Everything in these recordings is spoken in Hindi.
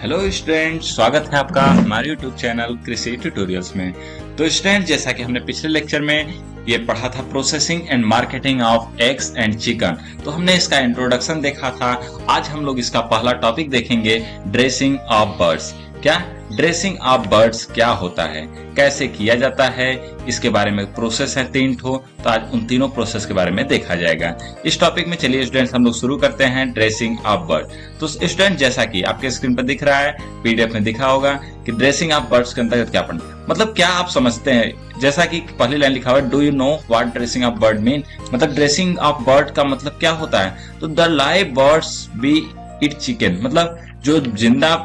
हेलो स्टूडेंट, स्वागत है आपका हमारे यूट्यूब चैनल कृषि ट्यूटोरियल्स में। तो स्टूडेंट, जैसा कि हमने पिछले लेक्चर में ये पढ़ा था processing and marketing of eggs and chicken, तो हमने इसका इंट्रोडक्शन देखा था। आज हम लोग इसका पहला टॉपिक देखेंगे, ड्रेसिंग ऑफ बर्ड्स। क्या ड्रेसिंग ऑफ बर्ड्स क्या होता है, कैसे किया जाता है, इसके बारे में प्रोसेस है 3 ठो। तो आज उन तीनों प्रोसेस के बारे में देखा जाएगा इस टॉपिक में। चलिए स्टूडेंट्स, हम लोग शुरू करते हैं ड्रेसिंग ऑफ बर्ड। तो स्टूडेंट, जैसा कि आपके स्क्रीन पर दिख रहा है, पीडीएफ में दिखा होगा कि ड्रेसिंग ऑफ बर्ड्स के अंतर्गत क्या पढ़ना, मतलब क्या आप समझते हैं। जैसा कि पहली लाइन लिखा हुआ है, do you know what dressing of bird mean, मतलब ड्रेसिंग ऑफ बर्ड का मतलब क्या होता है। तो the live birds B it chicken, मतलब जो जिंदा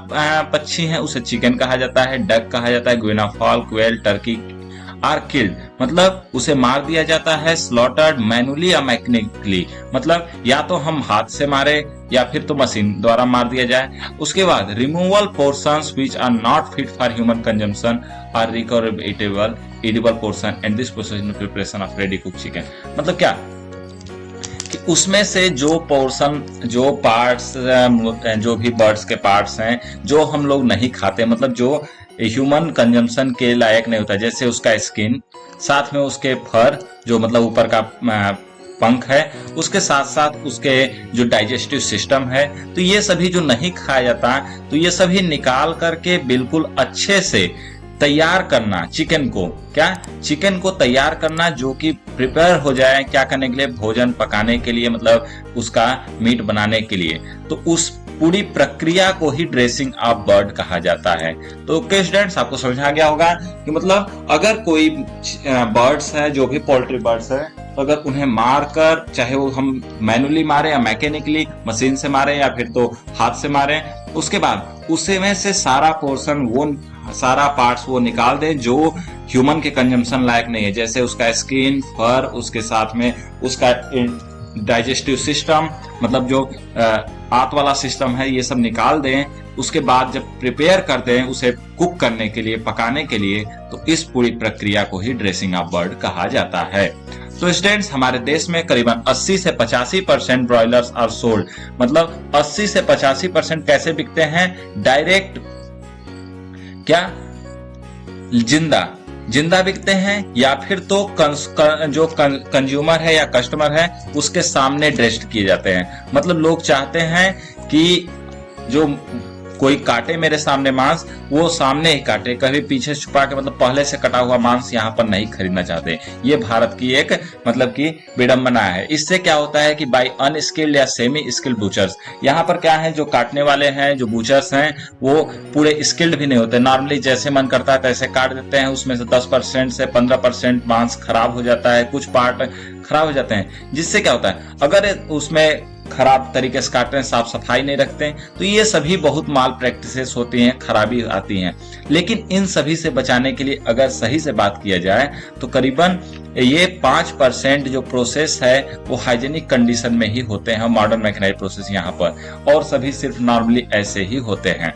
पक्षी हैं उसे चिकन कहा जाता है, डक कहा जाता है, guinea fowl, quail, turkey are killed, मतलब उसे मार दिया जाता है। स्लॉटर्ड मैनुअली या मैकेनिकली, मतलब या तो हम हाथ से मारे या फिर तो मशीन द्वारा मार दिया जाए। उसके बाद removal portions which are not fit for human consumption are recoverable edible portion and this process in preparation of ready cook chicken, मतलब क्या कि उसमें से जो पोर्शन, जो पार्ट्स, जो भी बर्ड्स के पार्ट्स हैं जो हम लोग नहीं खाते, मतलब जो ह्यूमन कंजम्पशन के लायक नहीं होता, जैसे उसका स्किन, साथ में उसके फर, जो मतलब ऊपर का पंख है, उसके साथ साथ उसके जो डाइजेस्टिव सिस्टम है, तो ये सभी जो नहीं खाया जाता, तो ये सभी निकाल करके बिल्कुल अच्छे से तैयार करना चिकन को, क्या चिकन को तैयार करना, जो कि प्रिपेयर हो जाए क्या करने के लिए, भोजन पकाने के लिए, मतलब उसका मीट बनाने के लिए। तो उस पूरी प्रक्रिया को ही ड्रेसिंग ऑफ बर्ड कहा जाता है। तो ओके स्टूडेंट्स, आपको समझ आ गया होगा कि मतलब अगर कोई बर्ड्स है, जो भी पोल्ट्री बर्ड्स है, तो अगर उन्हें मारकर, चाहे वो हम मैनुअली मारे या मैकेनिकली मशीन से मारे या फिर तो हाथ से मारे, उसके बाद उसे में से सारा पोर्शन, वो सारा पार्ट्स वो निकाल दें जो ह्यूमन के कंजम्पशन लायक नहीं है, जैसे उसका स्किन, फर, उसके साथ में उसका डाइजेस्टिव सिस्टम, मतलब जो आंत वाला सिस्टम है, ये सब निकाल दें। उसके बाद जब प्रिपेयर करते हैं उसे कुक करने के लिए, पकाने के लिए, तो इस पूरी प्रक्रिया को ही ड्रेसिंग ऑफ बर्ड कहा जाता है। तो स्टूडेंट्स, हमारे देश में करीबन 80 से 85% ब्रॉयलर्स आर सोल्ड, मतलब 80 से 85% कैसे बिकते हैं, डायरेक्ट, क्या जिंदा बिकते हैं, या फिर तो जो कंज्यूमर है या कस्टमर है उसके सामने ड्रेस्ड किए जाते हैं। मतलब लोग चाहते हैं कि जो कोई काटे मेरे सामने मांस, वो सामने ही काटे, कभी पीछे छुपा के, मतलब पहले से कटा हुआ मांस यहाँ पर नहीं खरीदना चाहते। ये भारत की एक मतलब की विडंबना है। इससे क्या होता है कि बाय अनस्किल्ड या सेमी स्किल्ड बूचर्स, यहाँ पर क्या है, जो काटने वाले हैं, जो बूचर्स हैं, वो पूरे स्किल्ड भी नहीं होते। नॉर्मली जैसे मन करता है तैसे काट देते हैं, उसमें से 10% से 15% मांस खराब हो जाता है, कुछ पार्ट खराब हो जाते हैं। जिससे क्या होता है, अगर उसमें खराब तरीके से काटते हैं, साफ सफाई नहीं रखते हैं, तो ये सभी बहुत माल प्रैक्टिसेस होती हैं, खराबी आती हैं। लेकिन इन सभी से बचाने के लिए अगर सही से बात किया जाए तो करीबन ये 5% जो प्रोसेस है वो हाइजेनिक कंडीशन में ही होते हैं, मॉडर्न मैकेनाइज्ड प्रोसेस यहाँ पर, और सभी सिर्फ नॉर्मली ऐसे ही होते हैं।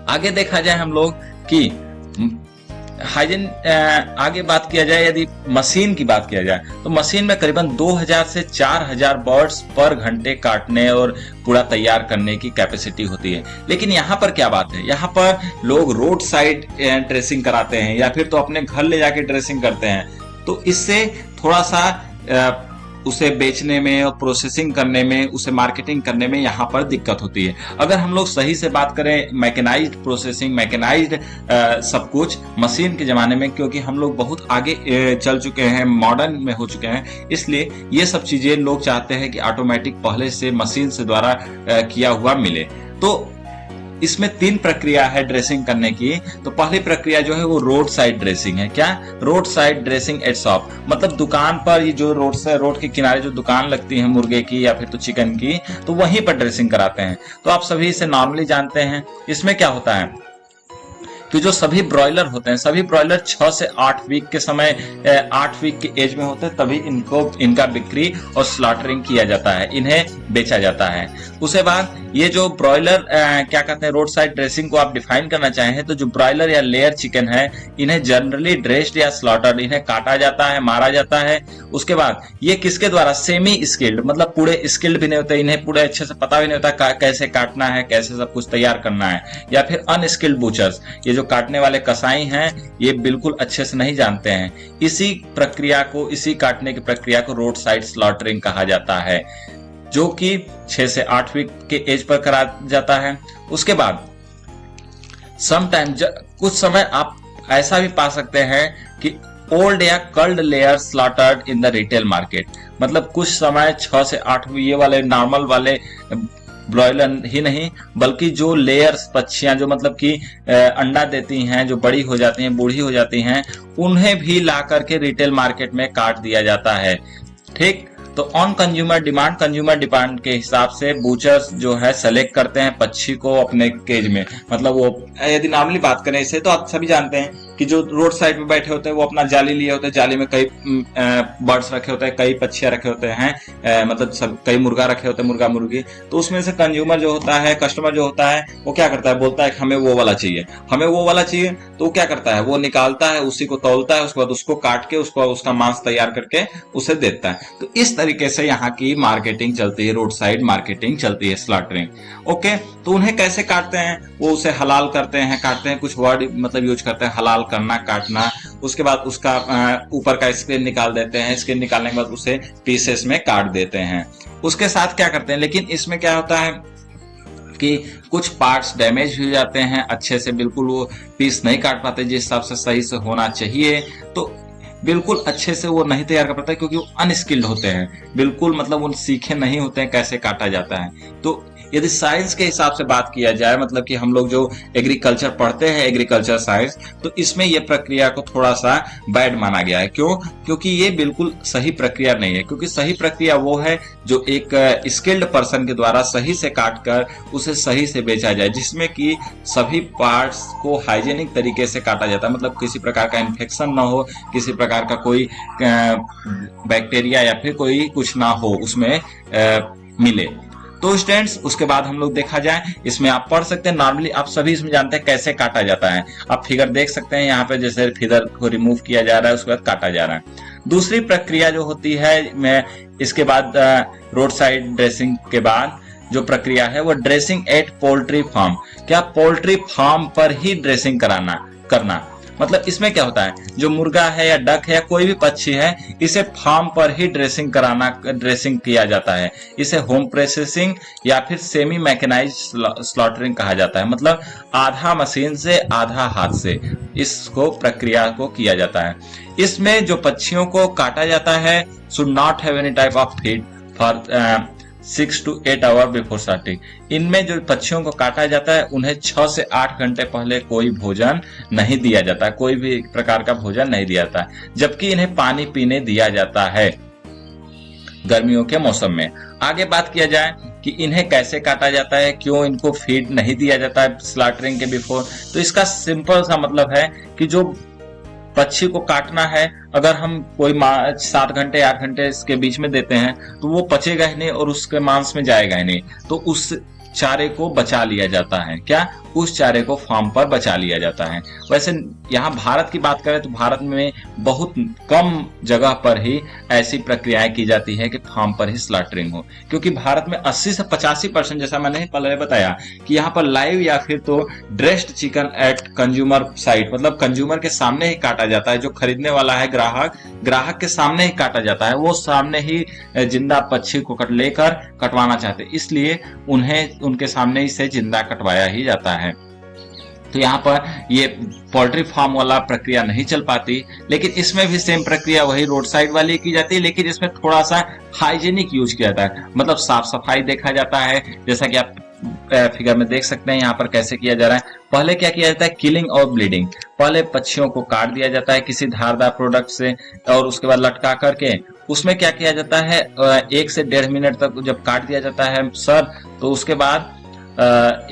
आगे देखा जाए हम लोग कि हाइजीन, आगे बात किया जाए, यदि मशीन की बात किया जाए तो मशीन में करीबन 2000 से 4000 बर्ड्स पर घंटे काटने और पूरा तैयार करने की कैपेसिटी होती है। लेकिन यहाँ पर क्या बात है, यहाँ पर लोग रोड साइड ड्रेसिंग कराते हैं या फिर तो अपने घर ले जाके ड्रेसिंग करते हैं। तो इससे थोड़ा सा उसे बेचने में और प्रोसेसिंग करने में, उसे मार्केटिंग करने में यहाँ पर दिक्कत होती है। अगर हम लोग सही से बात करें, मैकेनाइज्ड प्रोसेसिंग, मैकेनाइज्ड सब कुछ मशीन के जमाने में, क्योंकि हम लोग बहुत आगे चल चुके हैं, मॉडर्न में हो चुके हैं, इसलिए ये सब चीजें लोग चाहते हैं कि ऑटोमेटिक पहले से मशीन से द्वारा किया हुआ मिले। तो इसमें 3 प्रक्रिया है ड्रेसिंग करने की। तो पहली प्रक्रिया जो है वो रोड साइड ड्रेसिंग है। क्या, road side dressing eight shop, मतलब दुकान पर, ये जो रोड के किनारे जो दुकान लगती है मुर्गे की या फिर तो चिकन की, तो वहीं पर ड्रेसिंग कराते हैं। तो आप सभी इसे नॉर्मली जानते हैं। इसमें क्या होता है कि जो सभी ब्रॉयलर होते हैं, सभी ब्रॉयलर 6 से 8 वीक के समय, 8 वीक की एज में होते हैं, तभी इनका बिक्री और स्लॉटरिंग किया जाता है। इन्हें बेचा जाता है। उसके बाद ये जो ब्रॉयलर क्या कहते हैं रोड साइड ड्रेसिंग को आप डिफाइन करना चाहें तो जो ब्रॉयलर या लेयर चिकन है इन्हें जनरली ड्रेस्ड या स्लॉटर्ड, इन्हें काटा जाता है, मारा जाता है। उसके बाद ये किसके द्वारा, सेमी स्किल्ड, मतलब पूरे स्किल्ड भी नहीं होते, इन्हें पूरे अच्छे से पता भी नहीं होता कैसे काटना है, कैसे सब कुछ तैयार करना है। या फिर अनस्किल्ड बूचर्स, ये जो काटने वाले कसाई हैं ये बिल्कुल अच्छे से नहीं जानते हैं। इसी काटने की प्रक्रिया को रोड साइड स्लॉटरिंग कहा जाता है, जो कि 6 से 8 वीक के एज पर करा जाता है। उसके बाद कुछ समय आप ऐसा भी पा सकते हैं कि ओल्ड या curled layer slaughtered in the retail market, मतलब कुछ समय 6 से 8 ये वाले नॉर्मल वाले ब्रॉयलर ही नहीं बल्कि जो लेयर्स पक्षियां जो मतलब कि अंडा देती हैं, जो बड़ी हो जाती हैं, बूढ़ी हो जाती हैं, उन्हें भी ला करके रिटेल मार्केट में काट दिया जाता है। ठीक, तो ऑन कंज्यूमर डिमांड के हिसाब से बूचर्स जो है सेलेक्ट करते हैं पक्षी को अपने केज में। मतलब वो यदि नॉर्मली बात करें इसे तो आप सभी जानते हैं कि जो रोड साइड में बैठे होते हैं वो अपना जाली लिए होते हैं, जाली में कई बर्ड्स रखे होते हैं, कई पक्षियां रखे होते हैं, मतलब कई मुर्गा रखे होते हैं, मुर्गा मुर्गी। तो उसमें से कंज्यूमर जो होता है, कस्टमर जो होता है, वो क्या करता है, बोलता है कि हमें वो वाला चाहिए, हमें वो वाला चाहिए। तो वो क्या करता है, वो निकालता है, उसी को तौलता है, उसके बाद उसको काट के उसका मांस तैयार करके उसे देता है। तो इस तरीके से यहाँ की मार्केटिंग चलती है, रोड साइड मार्केटिंग चलती है, स्लॉटरिंग। ओके, तो उन्हें कैसे काटते हैं, वो उसे हलाल करते हैं, काटते हैं, कुछ वर्ड मतलब यूज करते हैं, हलाल करना, काटना। उसके बाद उसका ऊपर का स्किन निकाल देते हैं, स्किन निकालने के बाद उसे पीसेस में काट देते हैं। उसके साथ क्या करते हैं, लेकिन इसमें क्या होता है कि कुछ पार्ट्स डैमेज हो जाते हैं, अच्छे से बिल्कुल वो पीस नहीं काट पाते जिस हिसाब से सही से होना चाहिए, तो बिल्कुल अच्छे से वो नहीं तैयार कर पाता है क्योंकि वो अनस्किल्ड होते हैं, बिल्कुल मतलब वो सीखे नहीं होते हैं कैसे काटा जाता है। तो यदि साइंस के हिसाब से बात किया जाए, मतलब कि हम लोग जो एग्रीकल्चर पढ़ते हैं, एग्रीकल्चर साइंस, तो इसमें ये प्रक्रिया को थोड़ा सा बैड माना गया है। क्यों? क्योंकि ये बिल्कुल सही प्रक्रिया नहीं है, क्योंकि सही प्रक्रिया वो है जो एक स्किल्ड पर्सन के द्वारा सही से काट कर उसे सही से बेचा जाए, जिसमें कि सभी पार्ट्स को हाइजेनिक तरीके से काटा जाता है, मतलब किसी प्रकार का इन्फेक्शन ना हो, किसी प्रकार का कोई बैक्टीरिया या फिर कोई कुछ ना हो उसमें मिले। तो स्टूडेंट्स, उसके बाद हम लोग देखा जाए, इसमें आप पढ़ सकते हैं, नॉर्मली आप सभी इसमें जानते हैं कैसे काटा जाता है। आप फिगर देख सकते हैं यहाँ पे, जैसे फिगर को रिमूव किया जा रहा है, उसके बाद काटा जा रहा है। दूसरी प्रक्रिया जो होती है इसके बाद रोड साइड ड्रेसिंग के बाद जो प्रक्रिया है वो ड्रेसिंग एट पोल्ट्री फार्म। क्या पोल्ट्री फार्म पर ही ड्रेसिंग करना, मतलब इसमें क्या होता है, जो मुर्गा है या डक है या कोई भी पक्षी है, इसे फार्म पर ही ड्रेसिंग किया जाता है। इसे होम प्रोसेसिंग या फिर सेमी मैकेनाइज स्लॉटरिंग कहा जाता है, मतलब आधा मशीन से आधा हाथ से इसको प्रक्रिया को किया जाता है। इसमें जो पक्षियों को काटा जाता है should not have any type of feed for 6 to 8 hour before starting. इनमें जो पक्षियों को काटा जाता है उन्हें 6 से 8 घंटे पहले कोई भोजन नहीं दिया जाता, कोई भी प्रकार का भोजन नहीं दिया जाता, जबकि इन्हें पानी पीने दिया जाता है गर्मियों के मौसम में। आगे बात किया जाए कि इन्हें कैसे काटा जाता है, क्यों इनको फीड नहीं दिया जाता है स्लॉटरिंग के बिफोर, तो इसका सिंपल सा मतलब है कि जो पक्षी को काटना है, अगर हम कोई 7 घंटे 8 घंटे इसके बीच में देते हैं तो वो पचेगा ही नहीं और उसके मांस में जाएगा ही नहीं, तो उस चारे को बचा लिया जाता है। क्या? उस चारे को फार्म पर बचा लिया जाता है। वैसे यहाँ भारत की बात करें तो भारत में बहुत कम जगह पर ही ऐसी प्रक्रियाएं की जाती है कि फार्म पर ही स्लॉटरिंग हो, क्योंकि भारत में 80 से 85% जैसा मैंने पहले बताया कि यहाँ पर लाइव या फिर तो dressed chicken at consumer site, मतलब कंज्यूमर के सामने ही काटा जाता है। जो खरीदने वाला है ग्राहक के सामने ही काटा जाता है, वो सामने ही जिंदा पक्षी को लेकर कटवाना चाहते, इसलिए उन्हें उनके सामने ही से जिंदा कटवाया ही जाता है। तो यहाँ पर ये पोल्ट्री फार्म वाला प्रक्रिया नहीं चल पाती, लेकिन इसमें भी सेम प्रक्रिया वही रोड साइड वाली की जाती है, लेकिन इसमें थोड़ा सा हाइजीनिक यूज किया जाता है, मतलब साफ सफाई देखा जाता है। जैसा कि आप फिगर में देख सकते हैं यहाँ पर कैसे किया जा रहा है। पहले क्या किया जाता है, किलिंग और ब्लीडिंग। पहले पक्षियों को काट दिया जाता है किसी धारदार प्रोडक्ट से, और उसके बाद लटका करके उसमें क्या किया जाता है, 1 से 1.5 मिनट तक जब काट दिया जाता है सर, तो उसके बाद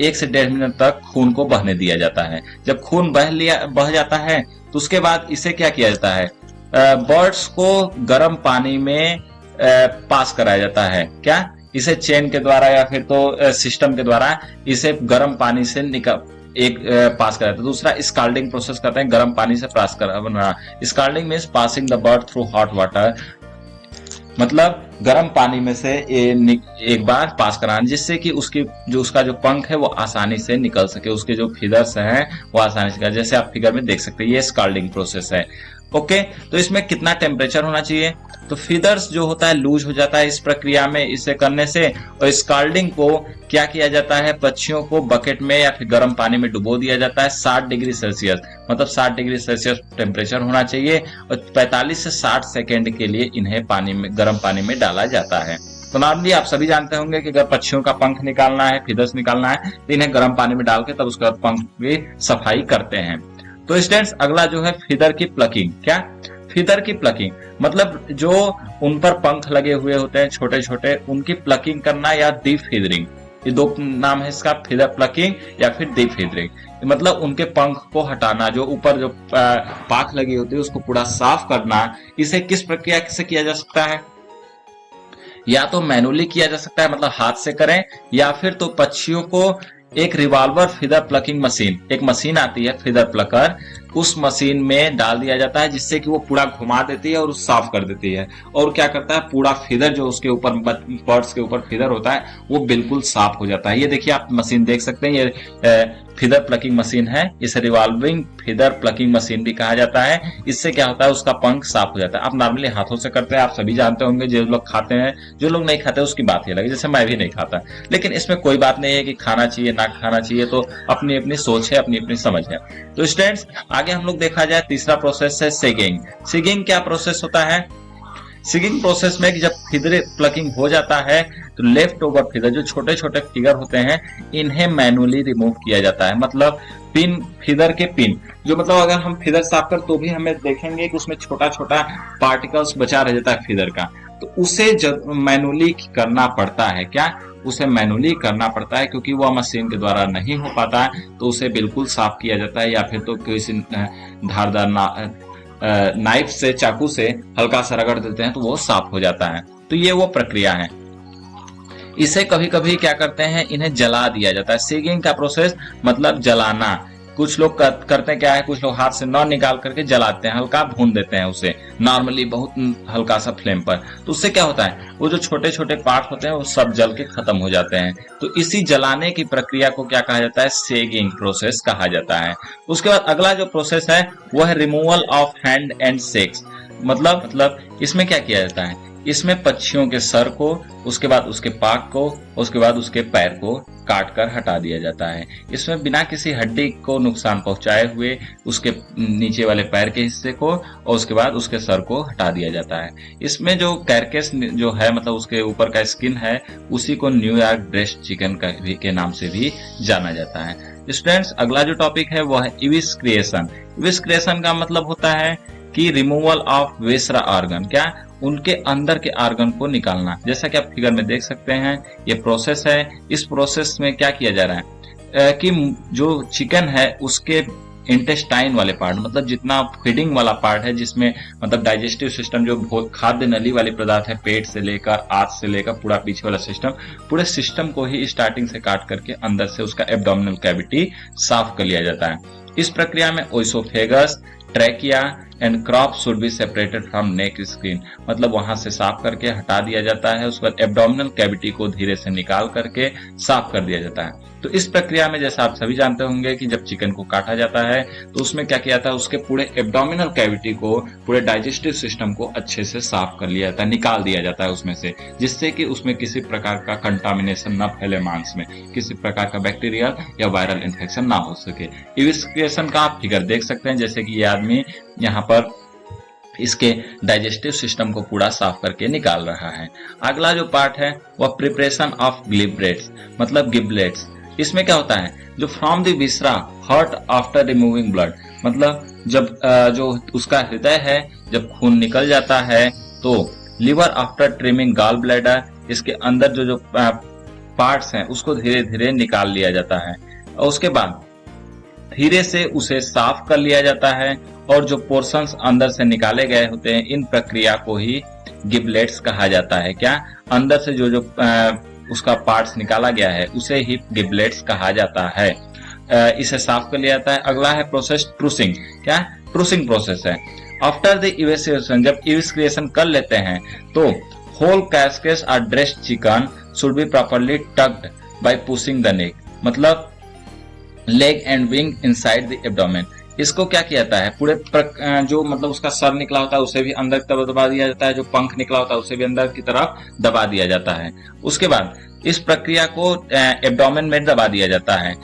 1 से 1.5 मिनट तक खून को बहने दिया जाता है। जब खून बह जाता है तो उसके बाद इसे क्या किया जाता है, बर्ड्स को गर्म पानी में पास कराया जाता है। क्या? इसे चेन के द्वारा या फिर तो सिस्टम के द्वारा इसे गर्म पानी से पास कराता है। दूसरा स्काल्डिंग प्रोसेस करते हैं, गर्म पानी से पास करना। Scalding means passing the bird through hot water, मतलब गर्म पानी में से एक बार पास कराना, जिससे कि उसका जो पंख है वो आसानी से निकल सके, उसके जो फीदर्स हैं वो आसानी से, जैसे आप फिगर में देख सकते हैं, ये स्काल्डिंग प्रोसेस है। ओके, तो इसमें कितना टेम्परेचर होना चाहिए? तो फीदर्स जो होता है लूज हो जाता है इस प्रक्रिया में, इसे करने से। और स्काल्डिंग को क्या किया जाता है, पक्षियों को बकेट में या फिर गर्म पानी में डुबो दिया जाता है 60 डिग्री सेल्सियस, मतलब 60 डिग्री सेल्सियस टेम्परेचर होना चाहिए, और 45 से 60 सेकेंड के लिए इन्हें गर्म पानी में डाला जाता है। तो नॉर्मली आप सभी जानते होंगे कि अगर पक्षियों का पंख निकालना है, फीदर्स निकालना है, तो इन्हें गर्म पानी में डाल के तब उसके बाद पंख की सफाई करते हैं। तो स्टूडेंट्स, अगला जो है फीदर की प्लकिंग। क्या? फीदर की प्लकिंग मतलब जो उन पर पंख लगे हुए होते हैं छोटे छोटे, उनकी प्लकिंग करना या डीप फीदरिंग, ये दो नाम है इसका, फीदर प्लकिंग या फिर डीप फीदरिंग। मतलब उनके पंख को हटाना, जो ऊपर जो पाख लगी होती है उसको पूरा साफ करना। इसे किस प्रक्रिया से किया जा सकता है? या तो मैनुअली किया जा सकता है, मतलब हाथ से करें, या फिर तो पक्षियों को एक रिवॉल्वर फीदर प्लकिंग मशीन, एक मशीन आती है फीदर प्लकर, उस मशीन में डाल दिया जाता है, जिससे कि वो पूरा घुमा देती है और साफ कर देती है। और क्या करता है, पूरा फीदर जो उसके ऊपर बर्ड्स के ऊपर फीदर होता है वो बिल्कुल साफ हो जाता है। ये देखिए आप मशीन देख सकते हैं, ये फीदर प्लकिंग मशीन है, इसे रिवॉल्विंग फीदर प्लकिंग मशीन भी कहा जाता है। इससे क्या होता है, उसका पंख साफ हो जाता है। आप नॉर्मली हाथों से करते हैं, आप सभी जानते होंगे, जो लोग खाते हैं, जो लोग नहीं खाते उसकी बात ही अलग है, जैसे मैं भी नहीं खाता, लेकिन इसमें कोई बात नहीं है कि खाना चाहिए ना खाना चाहिए, तो अपनी अपनी सोच है, अपनी अपनी समझ है। तो स्टूडेंट्स, आगे हम लोग देखा जाए, तीसरा प्रोसेस है सिगिंग। सिगिंग क्या प्रोसेस होता है? सिगिंग प्रोसेस में जब फीदर प्लकिंग हो जाता है तो लेफ्ट ओवर फीदर, जो छोटे छोटे फिगर होते हैं, इन्हें मैनुअली रिमूव किया जाता है। मतलब पिन, फीदर के पिन, जो मतलब अगर हम फीदर साफ कर तो भी हमें देखेंगे कि उसमें छोटा छोटा पार्टिकल्स बचा रह जाता है फीदर का, तो उसे जब मैनुअली करना पड़ता है। क्या? उसे मैनुअली करना पड़ता है, क्योंकि वह मशीन के द्वारा नहीं हो पाता है, तो उसे बिल्कुल साफ किया जाता है, या फिर तो किसी धारदार नाइफ से, चाकू से हल्का सा रगड़ देते हैं तो वो साफ हो जाता है। तो ये वो प्रक्रिया है। इसे कभी कभी क्या करते हैं, इन्हें जला दिया जाता है। सिगिंग का प्रोसेस मतलब जलाना। कुछ लोग करते हैं क्या है, कुछ लोग हाथ से नॉन निकाल करके जलाते हैं, हल्का भून देते हैं उसे, नॉर्मली बहुत हल्का सा फ्लेम पर। तो उससे क्या होता है, वो जो छोटे छोटे पार्ट होते हैं वो सब जल के खत्म हो जाते हैं। तो इसी जलाने की प्रक्रिया को क्या कहा जाता है, सेगिंग प्रोसेस कहा जाता है। उसके बाद अगला जो प्रोसेस है वो है removal of hand and sex. मतलब इसमें क्या किया जाता है, इसमें पक्षियों के सर को, उसके बाद उसके पाख को, उसके बाद उसके पैर को काट कर हटा दिया जाता है। इसमें बिना किसी हड्डी को नुकसान पहुंचाए हुए उसके नीचे वाले पैर के हिस्से को और उसके बाद उसके सर को हटा दिया जाता है। इसमें जो कैरकेस जो है, मतलब उसके ऊपर का स्किन है, उसी को न्यूयॉर्क ड्रेस्ड चिकन के नाम से भी जाना जाता है। स्टूडेंट्स, अगला जो टॉपिक है वो है इविस क्रिएशन। इविस क्रिएशन का मतलब होता है कि रिमूवल ऑफ विसरा ऑर्गन। क्या? उनके अंदर के ऑर्गन को निकालना। जैसा कि आप फिगर में देख सकते हैं, ये प्रोसेस है। इस प्रोसेस में क्या किया जा रहा है कि जो चिकन है उसके इंटेस्टाइन वाले पार्ट, मतलब जितना फीडिंग वाला पार्ट है, जिसमें मतलब डाइजेस्टिव सिस्टम, जो खाद्य नली वाली पदार्थ है, पेट से लेकर आंत से लेकर पूरा पीछे वाला सिस्टम, पूरे सिस्टम को ही स्टार्टिंग से काट करके अंदर से उसका एब्डोमिनल कैविटी साफ कर लिया जाता है। इस प्रक्रिया में oesophagus, trachea and crop should be separated from neck skin, मतलब वहां से साफ करके हटा दिया जाता है। उसके बाद एब्डोमिनल कैविटी को धीरे से निकाल करके साफ कर दिया जाता है। तो इस प्रक्रिया में जैसा आप सभी जानते होंगे कि जब चिकन को काटा जाता है तो उसमें क्या किया जाता है, उसके पूरे एब्डोमिनल कैविटी को, पूरे डाइजेस्टिव सिस्टम को अच्छे से साफ कर लिया जाता है, निकाल दिया जाता है उसमें से, जिससे कि उसमें किसी प्रकार का कंटामिनेशन न फैले, मांस में किसी प्रकार का बैक्टीरियल या वायरल इन्फेक्शन ना हो सके। इविस्क्रिएशन का आप फिगर देख सकते हैं, जैसे कि ये आदमी यहाँ पर इसके डाइजेस्टिव सिस्टम को पूरा साफ करके निकाल रहा है। अगला जो पार्ट है वह प्रिपरेशन ऑफ गिबलेट्स, मतलब गिबलेट्स। इसमें क्या होता है, जो from the viscera heart after removing blood, मतलब जब जो उसका हृदय है, जब खून निकल जाता है, तो liver after trimming gall bladder, इसके अंदर जो पार्ट्स हैं उसको धीरे धीरे निकाल लिया जाता है। और उसके बाद धीरे से उसे साफ कर लिया जाता है और जो पोर्शंस अंदर से निकाले गए होते हैं, इन प्रक्रिया को ही गिबलेट्स कहा जाता है। क्या अंदर से जो उसका पार्ट्स निकाला गया है उसे ही गिबलेट्स कहा जाता है। इसे साफ कर लिया जाता है। अगला है प्रोसेस ट्रूसिंग। क्या ट्रूसिंग प्रोसेस है। आफ्टर द इवेसिएशन, जब इवेस्क्रिएशन कर लेते हैं तो whole carcass are dressed chicken should be properly tucked by pushing the neck, मतलब leg and wing inside the abdomen. इसको क्या किया जाता है, पूरे जो मतलब उसका सर निकला होता है उसे भी अंदर की तरफ दबा दिया जाता है, जो पंख निकला होता है उसे भी अंदर की तरफ दबा दिया जाता है। उसके बाद इस प्रक्रिया को एब्डोमेन में दबा दिया जाता है।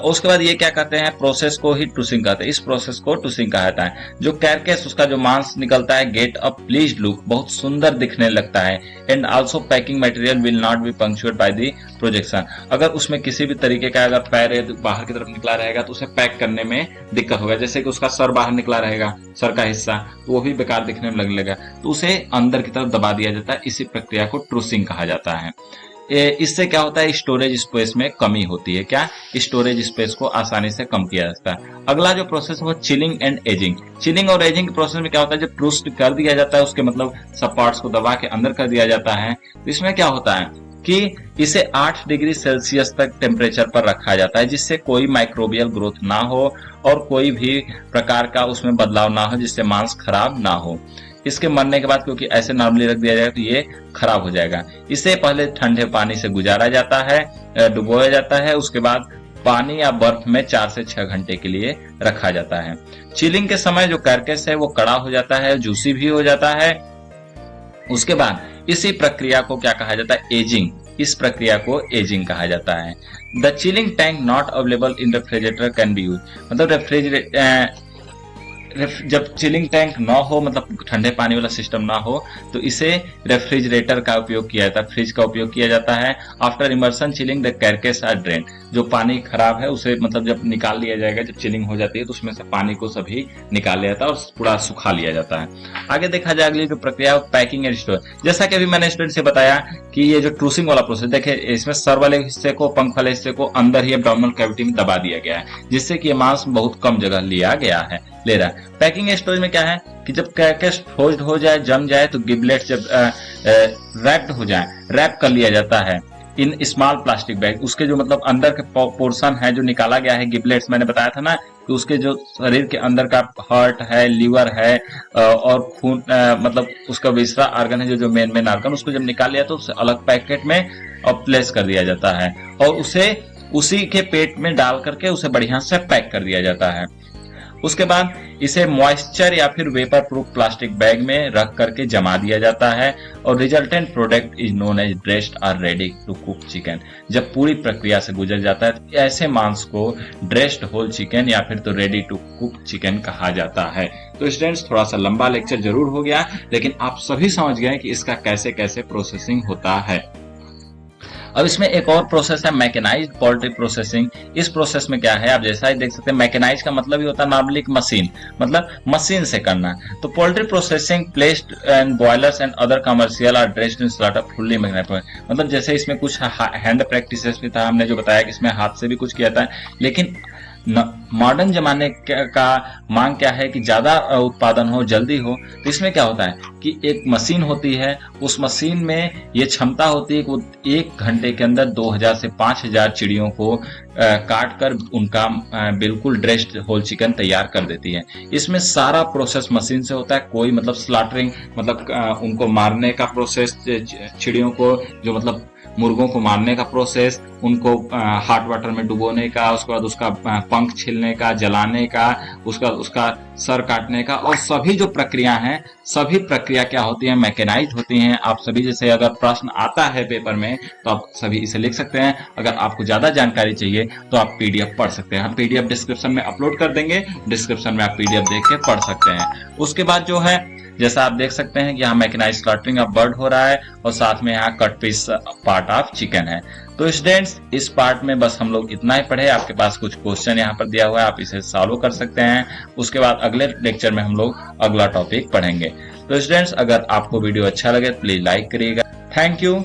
उसके बाद ये क्या कहते हैं, प्रोसेस को ही टूसिंग कहते हैं। इस प्रोसेस को टूसिंग कहा जाता है। जो कैरकेस, उसका जो मांस निकलता है, गेट अ प्लीज्ड लुक, बहुत सुंदर दिखने लगता है। And also packing material will not be punctuate by the projection. अगर उसमें किसी भी तरीके का अगर पैर बाहर की तरफ निकला रहेगा तो उसे पैक करने में दिक्कत होगा। जैसे कि उसका सर बाहर निकला रहेगा, सर का हिस्सा, तो वो भी बेकार दिखने में लगने लगेगा, तो उसे अंदर की तरफ दबा दिया जाता है। इसी प्रक्रिया को ट्रूसिंग कहा जाता है। इससे क्या होता है, स्टोरेज स्पेस में कमी होती है। क्या स्टोरेज स्पेस को आसानी से कम किया जाता है। अगला जो प्रोसेस है वो चिलिंग एंड एजिंग। चिलिंग और एजिंग के प्रोसेस में क्या होता है, जब ट्रूस्ट कर दिया जाता है, उसके मतलब सब पार्ट्स को दबा के अंदर कर दिया जाता है, तो इसमें क्या होता है कि इसे 8 डिग्री सेल्सियस तक टेम्परेचर पर रखा जाता है, जिससे कोई माइक्रोबियल ग्रोथ ना हो और कोई भी प्रकार का उसमें बदलाव ना हो, जिससे मांस खराब ना हो। इसके मरने के बाद, क्योंकि ऐसे नॉर्मली रख दिया जाएगा तो ये खराब हो जाएगा। इसे पहले ठंडे पानी से गुजारा जाता है, डुबोया जाता है। उसके बाद पानी या बर्फ में 4 से 6 घंटे के लिए रखा जाता है। चिलिंग के समय जो कैरकेस है वो कड़ा हो जाता है, जूसी भी हो जाता है। उसके बाद इसी प्रक्रिया को क्या कहा जाता है, एजिंग। इस प्रक्रिया को एजिंग कहा जाता है। The chilling tank not available in refrigerator can be use, मतलब जब चिलिंग टैंक ना हो, मतलब ठंडे पानी वाला सिस्टम ना हो, तो इसे रेफ्रिजरेटर का उपयोग किया जाता है, फ्रिज का उपयोग किया जाता है। After immersion chilling the carcass are drain, जो पानी खराब है उसे मतलब जब निकाल लिया जाएगा, जब चिलिंग हो जाती है तो उसमें से पानी को सभी निकाल लिया जाता है और पूरा सुखा लिया जाता है। आगे देखा जाए अगली जो प्रक्रिया है पैकिंग एंड स्टोर। जैसा कि अभी मैंने स्टूडेंट से बताया कि ये जो ट्रूसिंग वाला प्रोसेस, देखिए इसमें सर वाले हिस्से को, पंख वाले हिस्से को अंदर ही एब्डोमिनल कैविटी में दबा दिया गया है, जिससे कि ये मांस बहुत कम जगह लिया गया है, ले रहा है। पैकिंग स्टोरेज में क्या है कि जब कैरकेस फोल्ड हो जाए, जम जाए, तो गिबलेट जब रैप्ड हो जाए, रैप कर लिया जाता है इन स्मॉल प्लास्टिक बैग। उसके जो मतलब अंदर के पोर्शन है जो निकाला गया है गिबलेट्स, मैंने बताया था ना कि उसके जो शरीर के अंदर का हार्ट है, लीवर है और खून, मतलब उसका विसरा आर्गन है, जो मेन आर्गन, उसको जब निकाल लिया तो उसे अलग पैकेट में प्लेस कर दिया जाता है और उसे उसी के पेट में डाल करके उसे बढ़िया से पैक कर दिया जाता है। उसके बाद इसे मॉइस्चर या फिर वेपर प्रूफ प्लास्टिक बैग में रख करके जमा दिया जाता है और resultant product is known as dressed और रेडी टू कुक चिकन। जब पूरी प्रक्रिया से गुजर जाता है तो ऐसे मांस को ड्रेस्ड होल चिकन या फिर तो रेडी टू कुक चिकन कहा जाता है। तो स्टूडेंट्स, थोड़ा सा लंबा लेक्चर जरूर हो गया, लेकिन आप सभी समझ गए कि इसका कैसे कैसे प्रोसेसिंग होता है। अब इसमें एक और प्रोसेस है मैकेनाइज्ड पोल्ट्री प्रोसेसिंग। इस प्रोसेस में क्या है, आप जैसा ही देख सकते हैं, मैकेनाइज का मतलब ही होता है नॉर्मली मशीन, मतलब मशीन से करना। तो poultry processing placed and broilers and other commercial are dressed in slaughter fully mechanised, मतलब जैसे इसमें कुछ हैंड प्रैक्टिसेस भी था, हमने जो बताया कि इसमें हाथ से भी कुछ किया था, लेकिन मॉडर्न जमाने का मांग क्या है कि ज्यादा उत्पादन हो, जल्दी हो। तो इसमें क्या होता है कि एक मशीन होती है, उस मशीन में ये क्षमता होती है कि वो 1 घंटे के अंदर 2000 से 5000 चिड़ियों को काट कर उनका बिल्कुल ड्रेस्ड होल चिकन तैयार कर देती है। इसमें सारा प्रोसेस मशीन से होता है। कोई मतलब स्लॉटरिंग, मतलब उनको मारने का प्रोसेस, चिड़ियों को जो मतलब मुर्गों को मारने का प्रोसेस, उनको हॉट वाटर में डुबोने का, उसके बाद उसका पंख छीलने का, जलाने का, उसका सर काटने का, और सभी जो प्रक्रिया हैं, सभी प्रक्रिया क्या होती है, मैकेनाइज्ड होती हैं। आप सभी, जैसे अगर प्रश्न आता है पेपर में तो आप सभी इसे लिख सकते हैं। अगर आपको ज्यादा जानकारी चाहिए तो आप पीडीएफ पढ़ सकते हैं। हम पीडीएफ डिस्क्रिप्शन में अपलोड कर देंगे, डिस्क्रिप्शन में आप पीडीएफ देख के पढ़ सकते हैं। उसके बाद जो है, जैसा आप देख सकते हैं कि यहाँ मैकेनाइज्ड स्लॉटरिंग ऑफ बर्ड हो रहा है और साथ में यहाँ cut piece part of chicken है। तो स्टूडेंट्स, इस पार्ट में बस हम लोग इतना ही पढ़े। आपके पास कुछ क्वेश्चन यहाँ पर दिया हुआ है, आप इसे सॉल्व कर सकते हैं। उसके बाद अगले लेक्चर में हम लोग अगला टॉपिक पढ़ेंगे। तो स्टूडेंट्स, अगर आपको वीडियो अच्छा लगे तो प्लीज लाइक करिएगा। Thank you.